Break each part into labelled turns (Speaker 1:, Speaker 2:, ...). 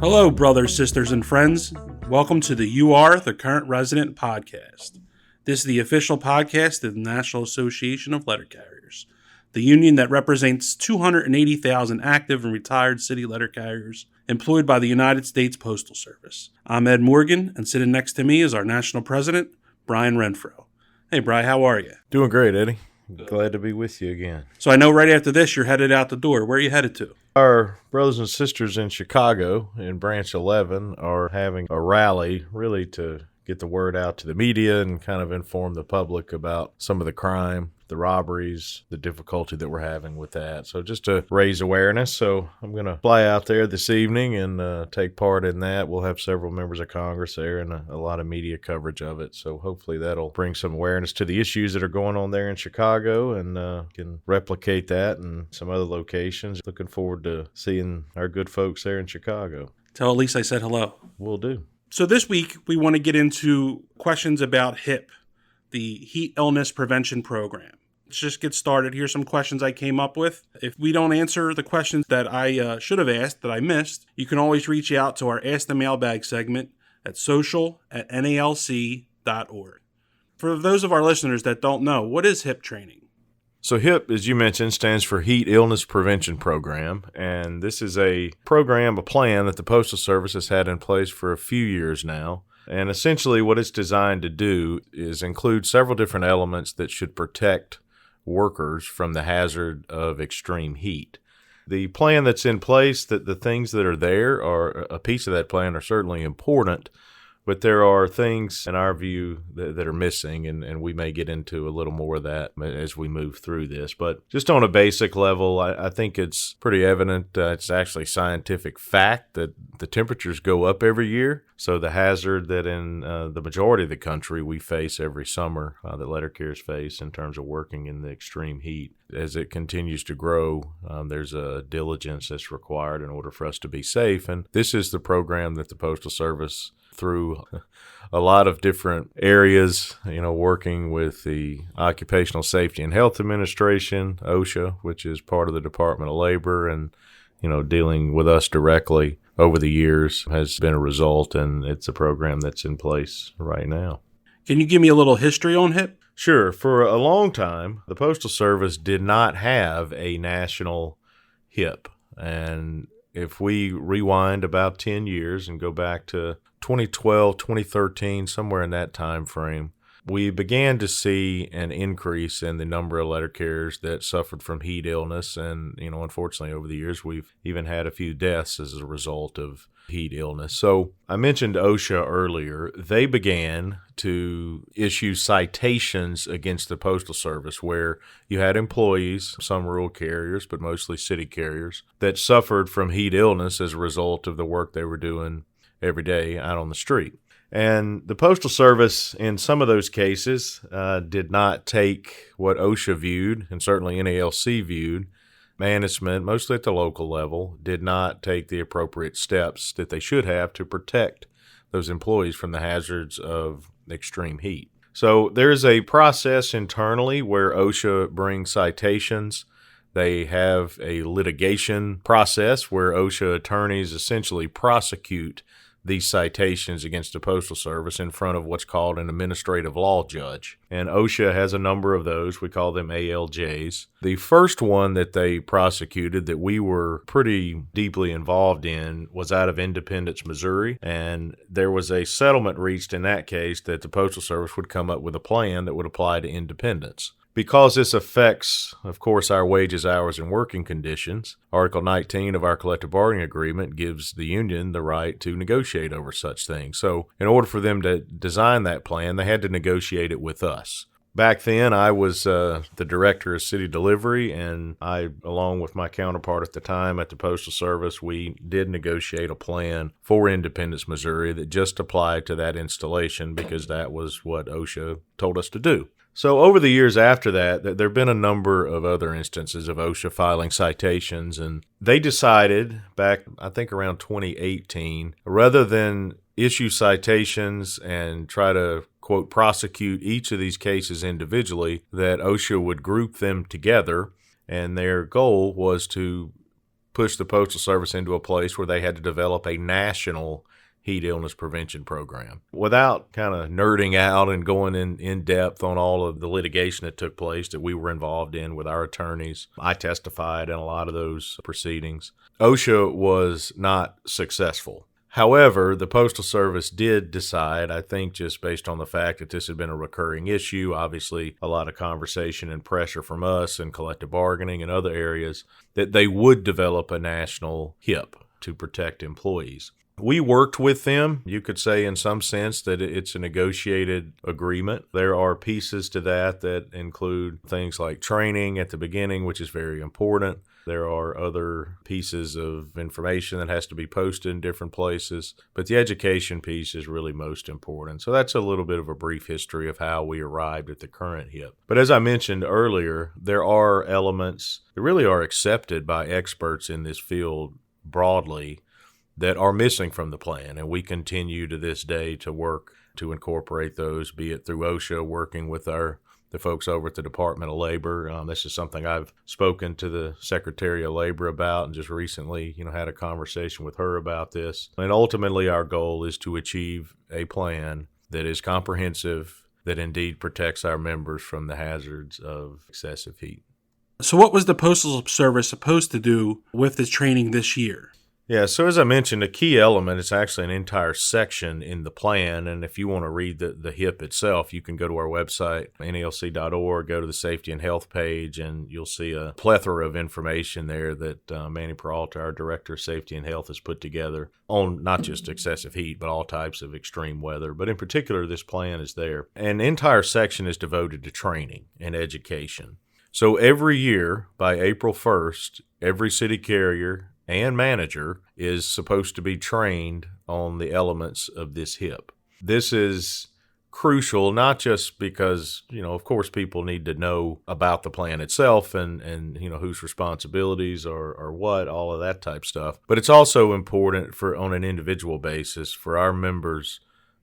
Speaker 1: Hello, brothers, sisters, and friends. Welcome to the You Are the Current Resident podcast. This is the official podcast of the National Association of Letter Carriers, the union that represents 280,000 active and retired city letter carriers employed by the United States Postal Service. I'm Ed Morgan, and sitting next to me is our national president, Brian Renfroe. Hey, Brian, how are you?
Speaker 2: Doing great, Eddie. Glad to be with you again.
Speaker 1: So I know right after this you're headed out the door. Where are you headed to?
Speaker 2: Our brothers and sisters in Chicago in Branch 11 are having a rally really to get the word out to the media and kind of inform the public about some of the crime, the robberies, the difficulty that we're having with that. So just to raise awareness. So I'm going to fly out there this evening and take part in that. We'll have several members of Congress there and a lot of media coverage of it. So hopefully that'll bring some awareness to the issues that are going on there in Chicago and can replicate that in some other locations. Looking forward to seeing our good folks there in Chicago.
Speaker 1: Tell Elise I said hello.
Speaker 2: Will do.
Speaker 1: So this week we want to get into questions about HIPP, the Heat Illness Prevention Program. Let's just get started. Here's some questions I came up with. If we don't answer the questions that I should have asked, that I missed, you can always reach out to our Ask the Mailbag segment at social@nalc.org. For those of our listeners that don't know, what is HIPP training?
Speaker 2: So HIPP, as you mentioned, stands for Heat Illness Prevention Program, and this is a program, a plan that the Postal Service has had in place for a few years now. And essentially what it's designed to do is include several different elements that should protect workers from the hazard of extreme heat. The plan that's in place, that the things that are there, are a piece of that plan, are certainly important, but there are things, in our view, that are missing, and we may get into a little more of that as we move through this. But just on a basic level, I think it's pretty evident, it's actually scientific fact that the temperatures go up every year. So the hazard that in the majority of the country we face every summer, that letter carriers face in terms of working in the extreme heat, as it continues to grow, there's a diligence that's required in order for us to be safe. And this is the program that the Postal Service, through a lot of different areas, working with the Occupational Safety and Health Administration, OSHA, which is part of the Department of Labor, and, dealing with us directly over the years, has been a result, and it's a program that's in place right now.
Speaker 1: Can you give me a little history on HIPP?
Speaker 2: Sure. For a long time, the Postal Service did not have a national HIPP, and if we rewind about 10 years and go back to 2012, 2013, somewhere in that time frame, we began to see an increase in the number of letter carriers that suffered from heat illness. And, unfortunately, over the years, we've even had a few deaths as a result of heat illness. So I mentioned OSHA earlier. They began to issue citations against the Postal Service where you had employees, some rural carriers, but mostly city carriers, that suffered from heat illness as a result of the work they were doing every day out on the street. And the Postal Service, in some of those cases, did not take what OSHA viewed, and certainly NALC viewed. Management, mostly at the local level, did not take the appropriate steps that they should have to protect those employees from the hazards of extreme heat. So there's a process internally where OSHA brings citations. They have a litigation process where OSHA attorneys essentially prosecute these citations against the Postal Service in front of what's called an administrative law judge. And OSHA has a number of those. We call them ALJs. The first one that they prosecuted that we were pretty deeply involved in was out of Independence, Missouri. And there was a settlement reached in that case that the Postal Service would come up with a plan that would apply to Independence. Because this affects, of course, our wages, hours, and working conditions, Article 19 of our collective bargaining agreement gives the union the right to negotiate over such things. So in order for them to design that plan, they had to negotiate it with us. Back then, I was the director of city delivery, and I, along with my counterpart at the time at the Postal Service, we did negotiate a plan for Independence, Missouri that just applied to that installation because that was what OSHA told us to do. So over the years after that, there have been a number of other instances of OSHA filing citations, and they decided back, I think around 2018, rather than issue citations and try to, quote, prosecute each of these cases individually, that OSHA would group them together, and their goal was to pushed the Postal Service into a place where they had to develop a national heat illness prevention program. Without kind of nerding out and going in depth on all of the litigation that took place that we were involved in with our attorneys, I testified in a lot of those proceedings. OSHA was not successful. However, the Postal Service did decide, I think just based on the fact that this had been a recurring issue, obviously a lot of conversation and pressure from us and collective bargaining and other areas, that they would develop a national HIPP to protect employees. We worked with them. You could say in some sense that it's a negotiated agreement. There are pieces to that include things like training at the beginning, which is very important. There are other pieces of information that has to be posted in different places, but the education piece is really most important. So that's a little bit of a brief history of how we arrived at the current HIPP. But as I mentioned earlier, there are elements that really are accepted by experts in this field broadly that are missing from the plan, and we continue to this day to work to incorporate those, be it through OSHA, working with the folks over at the Department of Labor. This is something I've spoken to the Secretary of Labor about, and just recently, had a conversation with her about this. And ultimately, our goal is to achieve a plan that is comprehensive, that indeed protects our members from the hazards of excessive heat.
Speaker 1: So what was the Postal Service supposed to do with this training this year?
Speaker 2: Yeah, so as I mentioned, a key element is actually an entire section in the plan, and if you want to read the HIPP itself, you can go to our website, NALC.org, go to the Safety and Health page, and you'll see a plethora of information there that Manny Peralta, our Director of Safety and Health, has put together on not just excessive heat, but all types of extreme weather. But in particular, this plan is there. An entire section is devoted to training and education. So every year, by April 1st, every city carrier and manager is supposed to be trained on the elements of this HIPP. This is crucial, not just because, of course, people need to know about the plan itself and whose responsibilities are what, all of that type stuff, but it's also important for on an individual basis for our members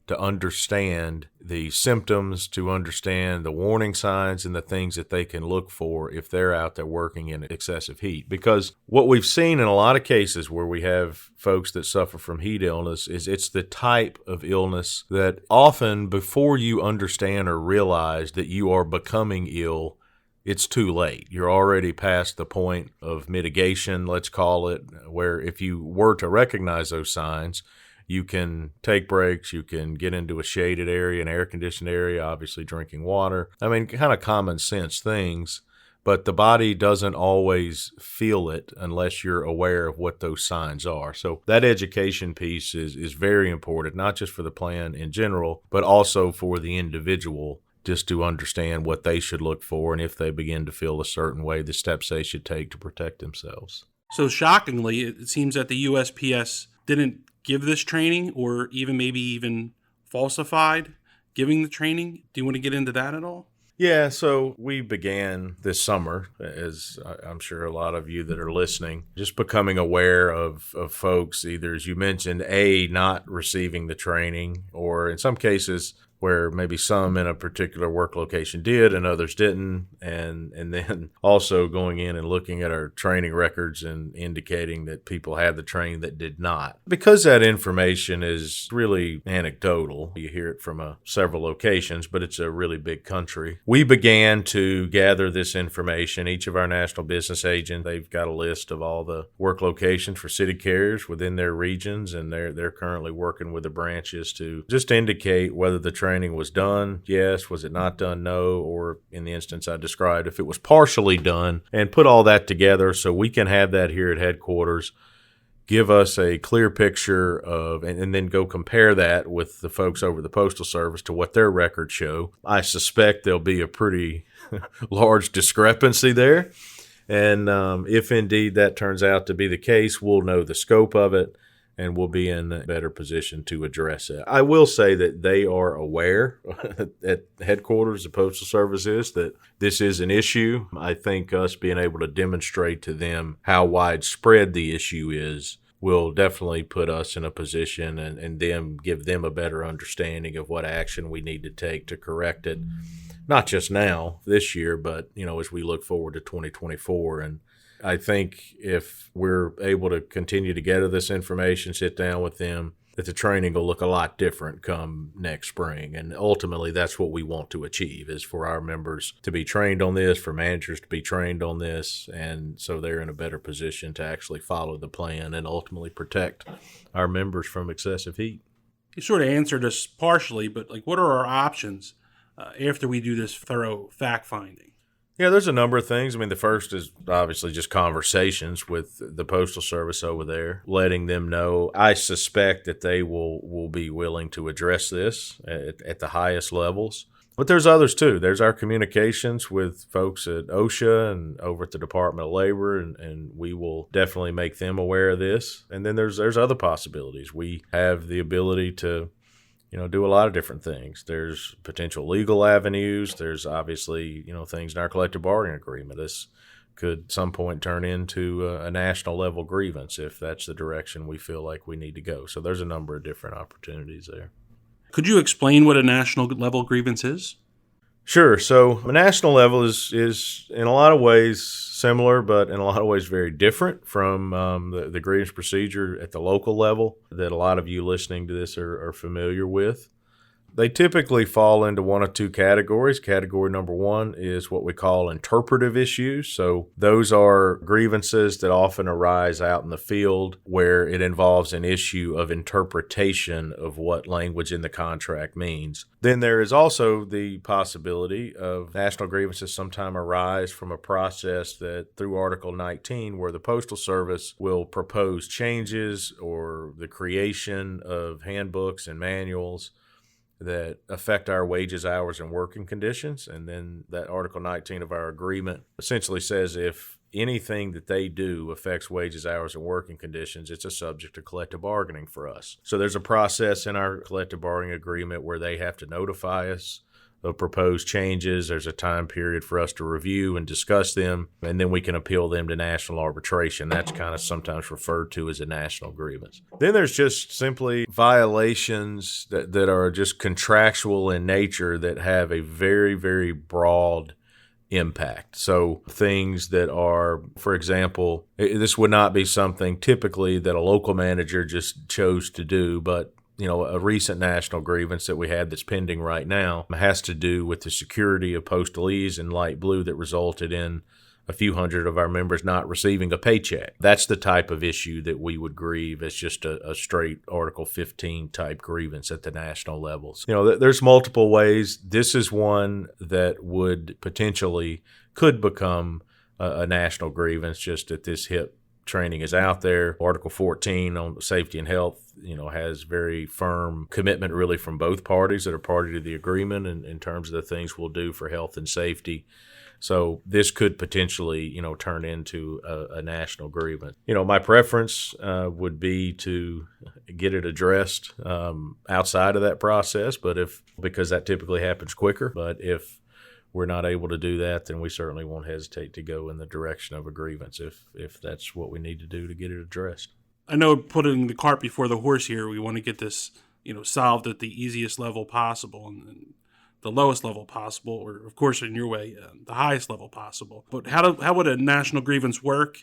Speaker 2: to understand the symptoms, to understand the warning signs and the things that they can look for if they're out there working in excessive heat. Because what we've seen in a lot of cases where we have folks that suffer from heat illness is it's the type of illness that often before you understand or realize that you are becoming ill, it's too late. You're already past the point of mitigation, let's call it, where if you were to recognize those signs, you can take breaks, you can get into a shaded area, an air-conditioned area, obviously drinking water. I mean, kind of common sense things, but the body doesn't always feel it unless you're aware of what those signs are. So that education piece is very important, not just for the plan in general, but also for the individual, just to understand what they should look for and if they begin to feel a certain way, the steps they should take to protect themselves.
Speaker 1: So shockingly, it seems that the USPS didn't give this training or even falsified giving the training. Do you want to get into that at all?
Speaker 2: Yeah, so we began this summer, as I'm sure a lot of you that are listening, just becoming aware of folks, either as you mentioned, not receiving the training, or in some cases where maybe some in a particular work location did and others didn't, and then also going in and looking at our training records and indicating that people had the training that did not. Because that information is really anecdotal, you hear it from several locations, but it's a really big country. We began to gather this information. Each of our national business agents, they've got a list of all the work locations for city carriers within their regions, and they're currently working with the branches to just indicate whether the training was done, yes, was it not done, no, or in the instance I described, if it was partially done, and put all that together so we can have that here at headquarters, give us a clear picture of, and then go compare that with the folks over the Postal Service to what their records show. I suspect there'll be a pretty large discrepancy there, and if indeed that turns out to be the case, we'll know the scope of it, and we'll be in a better position to address it. I will say that they are aware at headquarters, the Postal Service is, that this is an issue. I think us being able to demonstrate to them how widespread the issue is will definitely put us in a position and them give them a better understanding of what action we need to take to correct it. not just now, this year, but, as we look forward to 2024. And I think if we're able to continue to gather this information, sit down with them, that the training will look a lot different come next spring. And ultimately, that's what we want to achieve, is for our members to be trained on this, for managers to be trained on this, and so they're in a better position to actually follow the plan and ultimately protect our members from excessive heat.
Speaker 1: You sort of answered us partially, but what are our options after we do this thorough fact-finding?
Speaker 2: Yeah, there's a number of things. I mean, the first is obviously just conversations with the Postal Service over there, letting them know. I suspect that they will be willing to address this at the highest levels. But there's others too. There's our communications with folks at OSHA and over at the Department of Labor, and we will definitely make them aware of this. And then there's other possibilities. We have the ability to do a lot of different things. There's potential legal avenues. There's obviously, things in our collective bargaining agreement. This could at some point turn into a national level grievance if that's the direction we feel like we need to go. So there's a number of different opportunities there.
Speaker 1: Could you explain what a national level grievance is?
Speaker 2: Sure. So a national level is in a lot of ways similar, but in a lot of ways very different from the grievance procedure at the local level that a lot of you listening to this are familiar with. They typically fall into one of two categories. Category number one is what we call interpretive issues. So those are grievances that often arise out in the field where it involves an issue of interpretation of what language in the contract means. Then there is also the possibility of national grievances sometime arise from a process that through Article 19, where the Postal Service will propose changes or the creation of handbooks and manuals that affect our wages, hours, and working conditions. And then that Article 19 of our agreement essentially says if anything that they do affects wages, hours, and working conditions, it's a subject of collective bargaining for us. So there's a process in our collective bargaining agreement where they have to notify us of proposed changes. There's a time period for us to review and discuss them, and then we can appeal them to national arbitration. That's kind of sometimes referred to as a national grievance. Then there's just simply violations that are just contractual in nature that have a very, very broad impact. So things that are, for example, this would not be something typically that a local manager just chose to do, but a recent national grievance that we had that's pending right now has to do with the security of postalese in light blue that resulted in a few hundred of our members not receiving a paycheck. That's the type of issue that we would grieve as just a straight Article 15 type grievance at the national levels. There's multiple ways. This is one that could become a national grievance just that this HIPP training is out there. Article 14 on safety and health, has very firm commitment really from both parties that are party to the agreement in terms of the things we'll do for health and safety. So this could potentially, turn into a national grievance. My preference would be to get it addressed outside of that process, because that typically happens quicker. But if we're not able to do that, then we certainly won't hesitate to go in the direction of a grievance if that's what we need to do to get it addressed.
Speaker 1: I know putting the cart before the horse here, we want to get this, solved at the easiest level possible and the lowest level possible, or of course in your way, the highest level possible. But how would a national grievance work?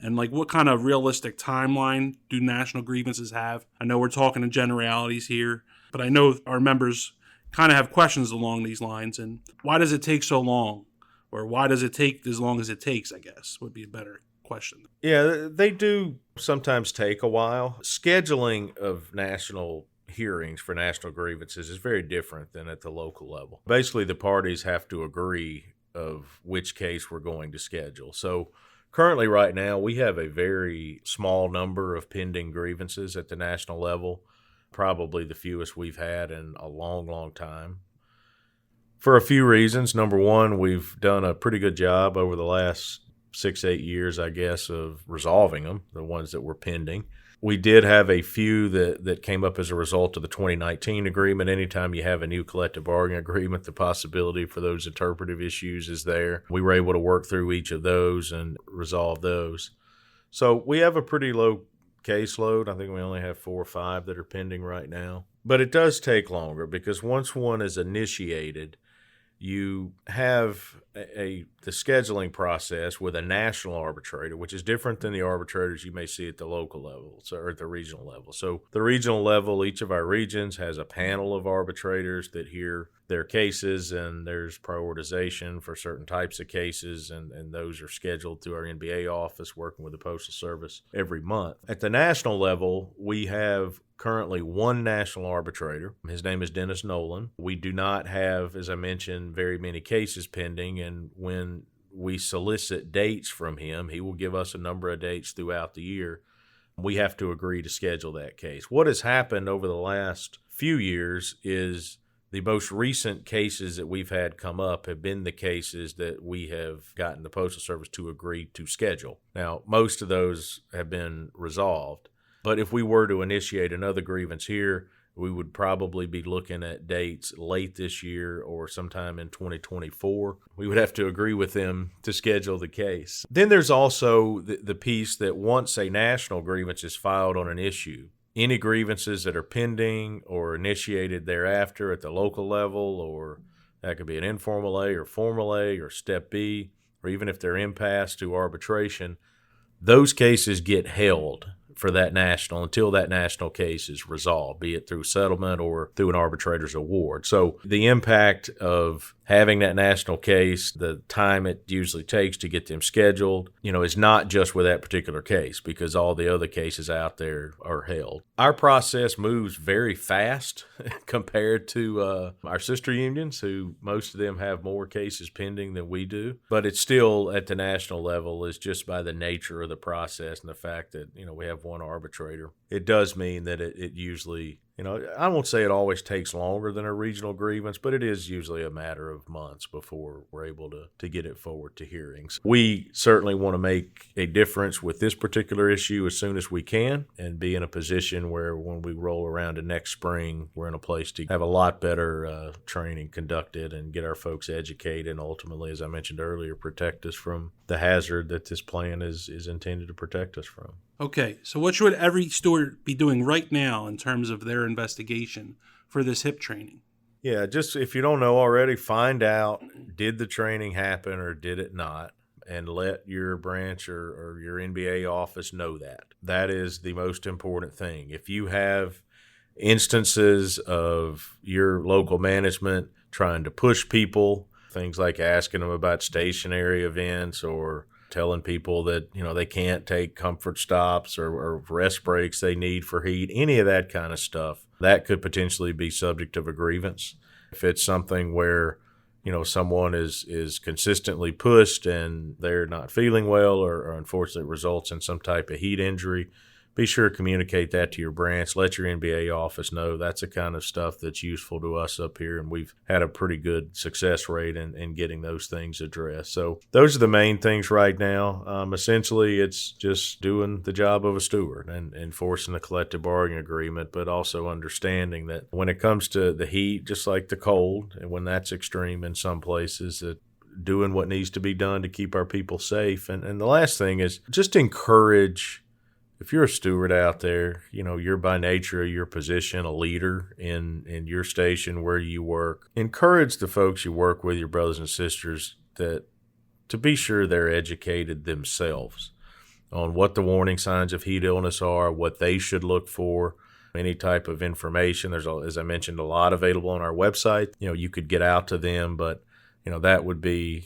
Speaker 1: And what kind of realistic timeline do national grievances have? I know we're talking in generalities here, but I know our members kind of have questions along these lines. And why does it take so long? Or why does it take as long as it takes, I guess, would be a better question.
Speaker 2: Yeah, they do sometimes take a while. Scheduling of national hearings for national grievances is very different than at the local level. Basically, the parties have to agree of which case we're going to schedule. So currently right now, we have a very small number of pending grievances at the national level, probably the fewest we've had in a long, long time. For a few reasons. Number one, we've done a pretty good job over the last 6-8 years, I guess, of resolving them, the ones that were pending. We did have a few that came up as a result of the 2019 agreement. Anytime you have a new collective bargaining agreement, the possibility for those interpretive issues is there. We were able to work through each of those and resolve those. So we have a pretty low caseload. I think we only have 4 or 5 that are pending right now. But it does take longer because once one is initiated, you have the scheduling process with a national arbitrator, which is different than the arbitrators you may see at the local level or at the regional level. So the regional level, each of our regions has a panel of arbitrators that hear their cases, and there's prioritization for certain types of cases, and those are scheduled through our NBA office working with the Postal Service every month. At the national level, we have currently one national arbitrator. His name is Dennis Nolan. We do not have, as I mentioned, very many cases pending, and when we solicit dates from him, he will give us a number of dates throughout the year. We have to agree to schedule that case. What has happened over the last few years is the most recent cases that we've had come up have been the cases that we have gotten the Postal Service to agree to schedule. Now, most of those have been resolved. But if we were to initiate another grievance here, we would probably be looking at dates late this year or sometime in 2024. We would have to agree with them to schedule the case. Then there's also the piece that once a national grievance is filed on an issue, any grievances that are pending or initiated thereafter at the local level, or that could be an informal A or formal A or step B, or even if they're impasse to arbitration, those cases get held for that national until that national case is resolved, be it through settlement or through an arbitrator's award. So the impact of having that national case, the time it usually takes to get them scheduled, is not just with that particular case, because all the other cases out there are held. Our process moves very fast compared to our sister unions, who most of them have more cases pending than we do. But it's still at the national level is just by the nature of the process and the fact that, we have one arbitrator. It does mean that it usually, I won't say it always takes longer than a regional grievance, but it is usually a matter of months before we're able to get it forward to hearings. We certainly want to make a difference with this particular issue as soon as we can and be in a position where when we roll around to next spring, we're in a place to have a lot better training conducted and get our folks educated and ultimately, as I mentioned earlier, protect us from the hazard that this plan is intended to protect us from.
Speaker 1: Okay, so what should every steward be doing right now in terms of their investigation for this HIPP training?
Speaker 2: Yeah, just if you don't know already, find out, did the training happen or did it not? And let your branch or your NBA office know that. That is the most important thing. If you have instances of your local management trying to push people, things like asking them about stationary events or telling people that, they can't take comfort stops or rest breaks they need for heat, any of that kind of stuff, that could potentially be subject of a grievance. If it's something where, someone is consistently pushed and they're not feeling well or unfortunately results in some type of heat injury, be sure to communicate that to your branch. Let your NBA office know. That's the kind of stuff that's useful to us up here, and we've had a pretty good success rate in getting those things addressed. So those are the main things right now. Essentially, it's just doing the job of a steward and enforcing the collective bargaining agreement, but also understanding that when it comes to the heat, just like the cold, and when that's extreme in some places, that doing what needs to be done to keep our people safe. And the last thing is just encourage. If you're a steward out there, you're by nature of your position a leader in your station where you work. Encourage the folks you work with, your brothers and sisters, that to be sure they're educated themselves on what the warning signs of heat illness are, what they should look for, any type of information. There's, as I mentioned, a lot available on our website. You could get out to them, but that would be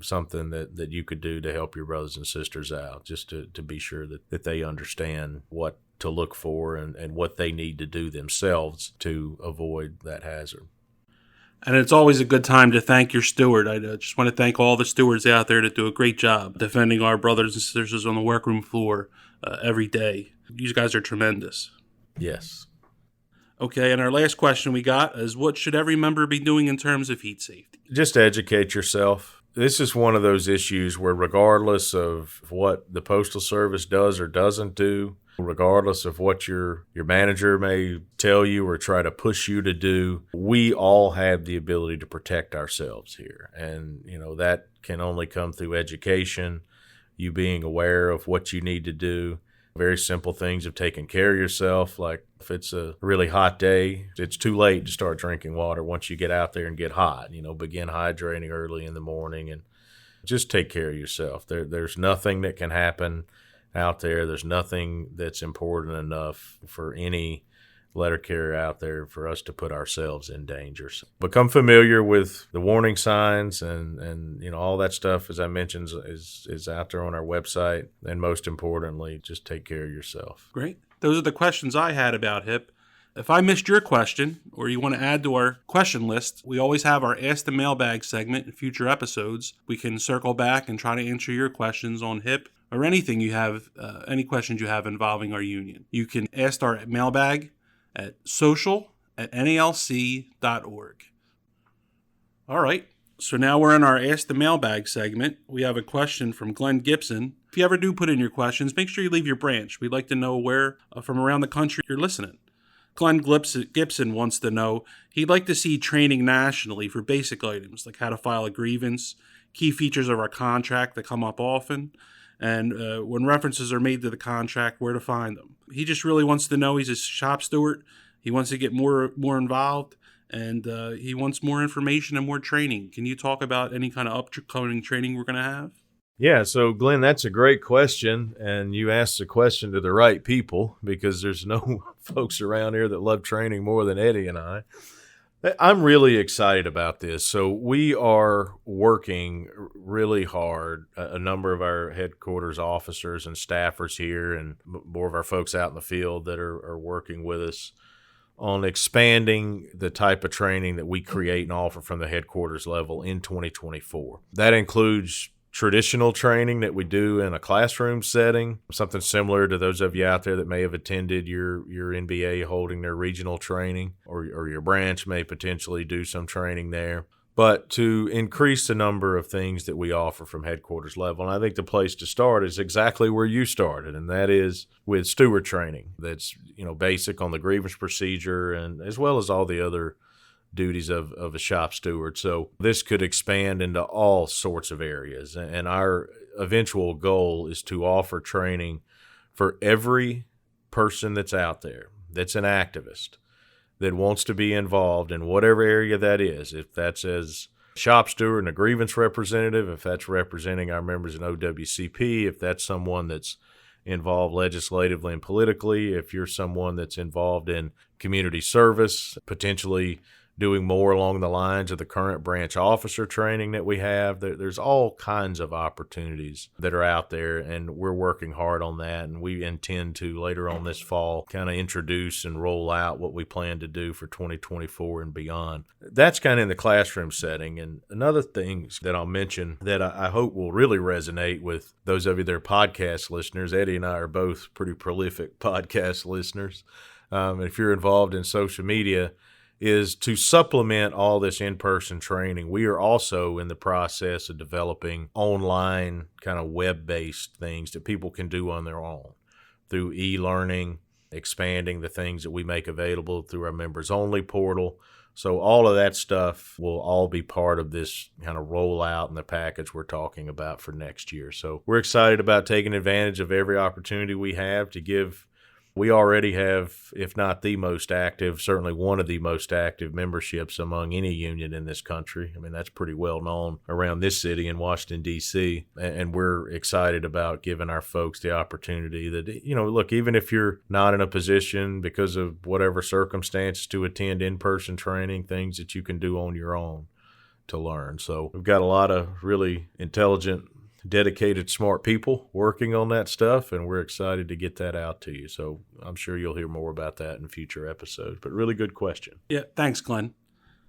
Speaker 2: something that you could do to help your brothers and sisters out, just to be sure that they understand what to look for and what they need to do themselves to avoid that hazard.
Speaker 1: And it's always a good time to thank your steward. I just want to thank all the stewards out there that do a great job defending our brothers and sisters on the workroom floor every day. You guys are tremendous.
Speaker 2: Yes.
Speaker 1: Okay, and our last question we got is, what should every member be doing in terms of heat safety?
Speaker 2: Just educate yourself. This is one of those issues where regardless of what the Postal Service does or doesn't do, regardless of what your manager may tell you or try to push you to do, we all have the ability to protect ourselves here. And, that can only come through education, you being aware of what you need to do, Very simple things of taking care of yourself. Like if it's a really hot day, it's too late to start drinking water once you get out there and get hot. Begin hydrating early in the morning and just take care of yourself. There's nothing that can happen out there. There's nothing that's important enough for any letter carrier out there for us to put ourselves in danger. So become familiar with the warning signs and all that stuff, as I mentioned, is out there on our website. And most importantly, just take care of yourself.
Speaker 1: Great. Those are the questions I had about HIPP. If I missed your question or you want to add to our question list, we always have our Ask the Mailbag segment in future episodes. We can circle back and try to answer your questions on HIPP or anything you have, any questions you have involving our union. You can ask our mailbag at social@nalc.org. All right, so now we're in our Ask the Mailbag segment. We have a question from Glenn Gibson. If you ever do put in your questions, make sure you leave your branch. We'd like to know where from around the country you're listening. Glenn Gibson wants to know he'd like to see training nationally for basic items like how to file a grievance, key features of our contract that come up often, and when references are made to the contract, where to find them. He just really wants to know. He's a shop steward. He wants to get more involved, and he wants more information and more training. Can you talk about any kind of upcoming training we're going to have?
Speaker 2: Yeah, so Glenn, that's a great question, and you asked the question to the right people because there's no folks around here that love training more than Eddie and I. I'm really excited about this. So we are working really hard, a number of our headquarters officers and staffers here and more of our folks out in the field that are working with us on expanding the type of training that we create and offer from the headquarters level in 2024. That includes traditional training that we do in a classroom setting, something similar to those of you out there that may have attended your NBA holding their regional training, or your branch may potentially do some training there. But to increase the number of things that we offer from headquarters level, and I think the place to start is exactly where you started, and that is with steward training. That's basic on the grievance procedure and as well as all the other duties of a shop steward. So this could expand into all sorts of areas. And our eventual goal is to offer training for every person that's out there, that's an activist, that wants to be involved in whatever area that is. If that's as shop steward and a grievance representative, if that's representing our members in OWCP, if that's someone that's involved legislatively and politically, if you're someone that's involved in community service, potentially doing more along the lines of the current branch officer training that we have. There's all kinds of opportunities that are out there, and we're working hard on that. And we intend to, later on this fall, kind of introduce and roll out what we plan to do for 2024 and beyond. That's kind of in the classroom setting. And another thing that I'll mention that I hope will really resonate with those of you that are podcast listeners, Eddie and I are both pretty prolific podcast listeners. If you're involved in social media, is to supplement all this in-person training. We are also in the process of developing online kind of web-based things that people can do on their own through e-learning, expanding the things that we make available through our members-only portal. So all of that stuff will all be part of this kind of rollout and the package we're talking about for next year. So we're excited about taking advantage of every opportunity we have to give. We already have, if not the most active, certainly one of the most active memberships among any union in this country. I mean, that's pretty well known around this city in Washington, D.C., and we're excited about giving our folks the opportunity that, look, even if you're not in a position because of whatever circumstances to attend in-person training, things that you can do on your own to learn. So we've got a lot of really intelligent, dedicated, smart people working on that stuff, and we're excited to get that out to you. So I'm sure you'll hear more about that in future episodes, but really good question.
Speaker 1: Yeah, thanks, Glenn.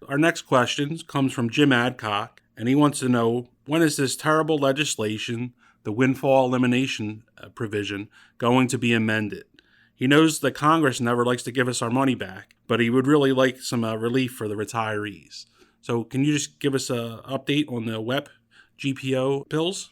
Speaker 1: Our next question comes from Jim Adcock, and he wants to know, when is this terrible legislation, the windfall elimination provision, going to be amended? He knows that Congress never likes to give us our money back, but he would really like some relief for the retirees. So can you just give us an update on the WEP GPO bills?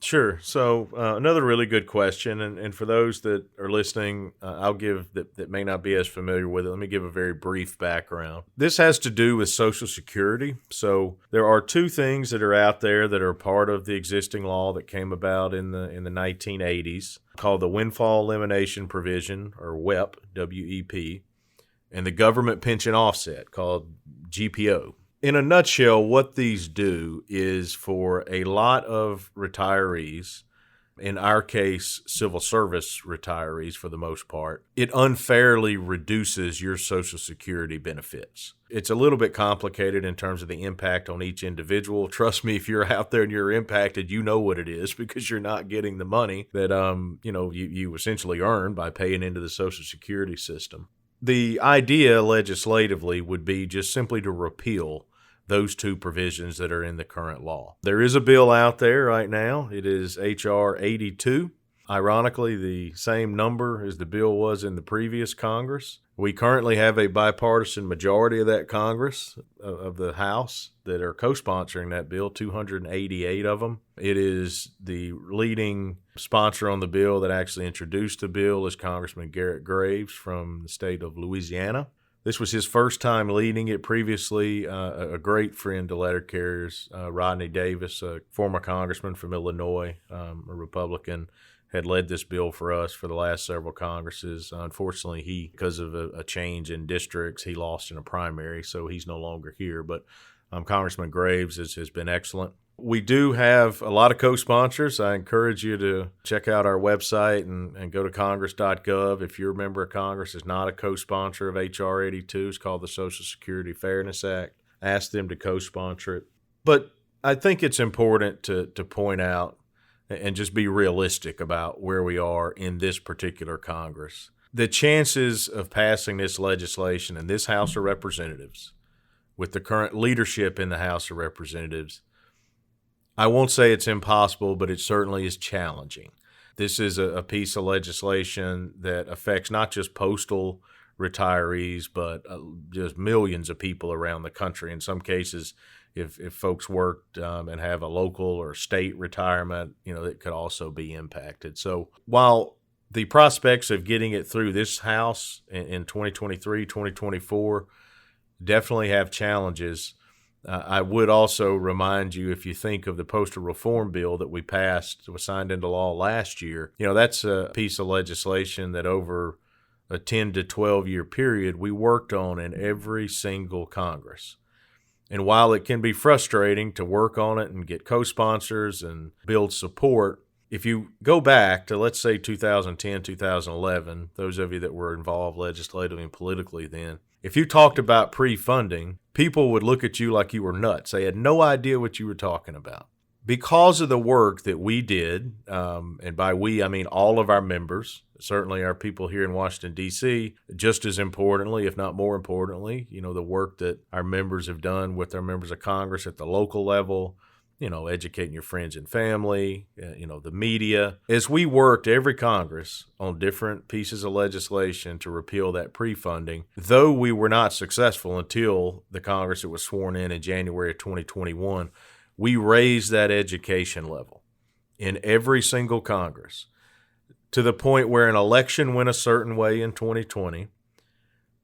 Speaker 2: Sure. So another really good question, and for those that are listening, I'll give that may not be as familiar with it. Let me give a very brief background. This has to do with Social Security. So there are two things that are out there that are part of the existing law that came about in the 1980s, called the Windfall Elimination Provision, or WEP, W-E-P, and the Government Pension Offset, called GPO. In a nutshell, what these do is for a lot of retirees, in our case, civil service retirees for the most part, it unfairly reduces your Social Security benefits. It's a little bit complicated in terms of the impact on each individual. Trust me, if you're out there and you're impacted, you know what it is, because you're not getting the money that you essentially earn by paying into the Social Security system. The idea legislatively would be just simply to repeal those two provisions that are in the current law. There is a bill out there right now. It is H.R. 82. Ironically, the same number as the bill was in the previous Congress. We currently have a bipartisan majority of that Congress, of the House, that are co-sponsoring that bill, 288 of them. It is the leading sponsor on the bill that actually introduced the bill is Congressman Garrett Graves from the state of Louisiana. This was his first time leading it. Previously, a great friend to letter carriers, Rodney Davis, a former congressman from Illinois, a Republican, had led this bill for us for the last several Congresses. Unfortunately, because of a change in districts, he lost in a primary, so he's no longer here. But Congressman Graves has been excellent. We do have a lot of co-sponsors. I encourage you to check out our website and go to congress.gov. If your member of Congress is not a co-sponsor of H.R. 82, it's called the Social Security Fairness Act. Ask them to co-sponsor it. But I think it's important to point out and just be realistic about where we are in this particular Congress. The chances of passing this legislation in this House of Representatives, with the current leadership in the House of Representatives, I won't say it's impossible, but it certainly is challenging. This is a piece of legislation that affects not just postal retirees, but just millions of people around the country. In some cases, if folks worked and have a local or state retirement, it could also be impacted. So while the prospects of getting it through this House in 2023, 2024 definitely have challenges, I would also remind you, if you think of the postal reform bill that we passed, was signed into law last year, that's a piece of legislation that over a 10 to 12 year period we worked on in every single Congress. And while it can be frustrating to work on it and get co-sponsors and build support, if you go back to, let's say, 2010, 2011, those of you that were involved legislatively and politically then, if you talked about pre-funding, people would look at you like you were nuts. They had no idea what you were talking about. Because of the work that we did, and by we, I mean all of our members, certainly our people here in Washington, D.C., just as importantly, if not more importantly, the work that our members have done with our members of Congress at the local level, educating your friends and family, the media. As we worked every Congress on different pieces of legislation to repeal that pre-funding, though we were not successful until the Congress that was sworn in January of 2021, we raised that education level in every single Congress to the point where an election went a certain way in 2020.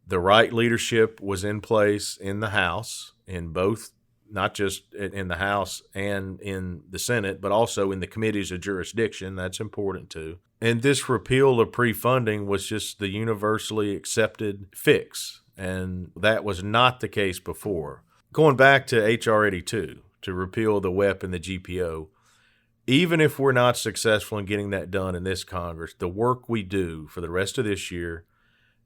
Speaker 2: The right leadership was in place in the House, in both, not just in the House and in the Senate, but also in the committees of jurisdiction. That's important too. And this repeal of pre-funding was just the universally accepted fix. And that was not the case before. Going back to H.R. 82, to repeal the WEP and the GPO, even if we're not successful in getting that done in this Congress, the work we do for the rest of this year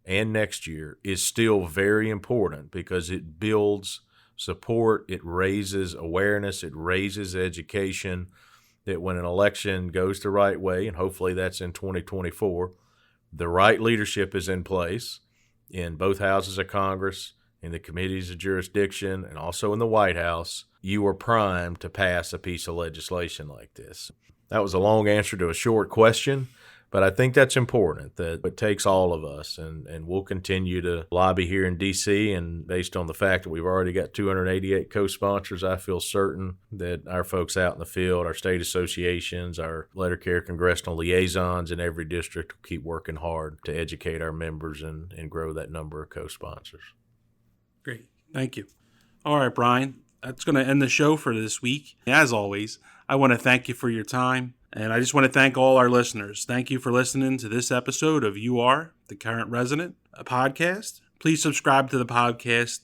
Speaker 2: and next year is still very important, because it builds support, it raises awareness, it raises education, that when an election goes the right way, and hopefully that's in 2024, the right leadership is in place in both houses of Congress, in the committees of jurisdiction, and also in the White House, you are primed to pass a piece of legislation like this. That was a long answer to a short question, But I think that's important, that it takes all of us, and we'll continue to lobby here in D.C. And based on the fact that we've already got 288 co-sponsors, I feel certain that our folks out in the field, our state associations, our letter care congressional liaisons in every district will keep working hard to educate our members and grow that number of co-sponsors.
Speaker 1: Great. Thank you. All right, Brian, that's going to end the show for this week. As always, I want to thank you for your time. And I just want to thank all our listeners. Thank you for listening to this episode of You Are the Current Resident, a podcast. Please subscribe to the podcast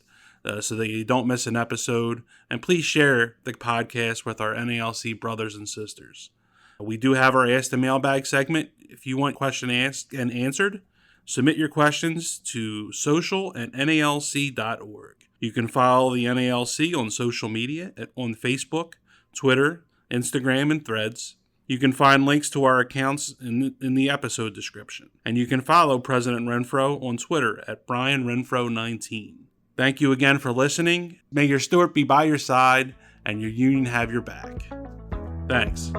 Speaker 1: so that you don't miss an episode. And please share the podcast with our NALC brothers and sisters. We do have our Ask the Mailbag segment. If you want a question asked and answered, submit your questions to social@nalc.org. You can follow the NALC on social media on Facebook, Twitter, Instagram, and Threads. You can find links to our accounts in the episode description. And you can follow President Renfroe on Twitter at Brian Renfroe19. Thank you again for listening. May your steward be by your side and your union have your back. Thanks.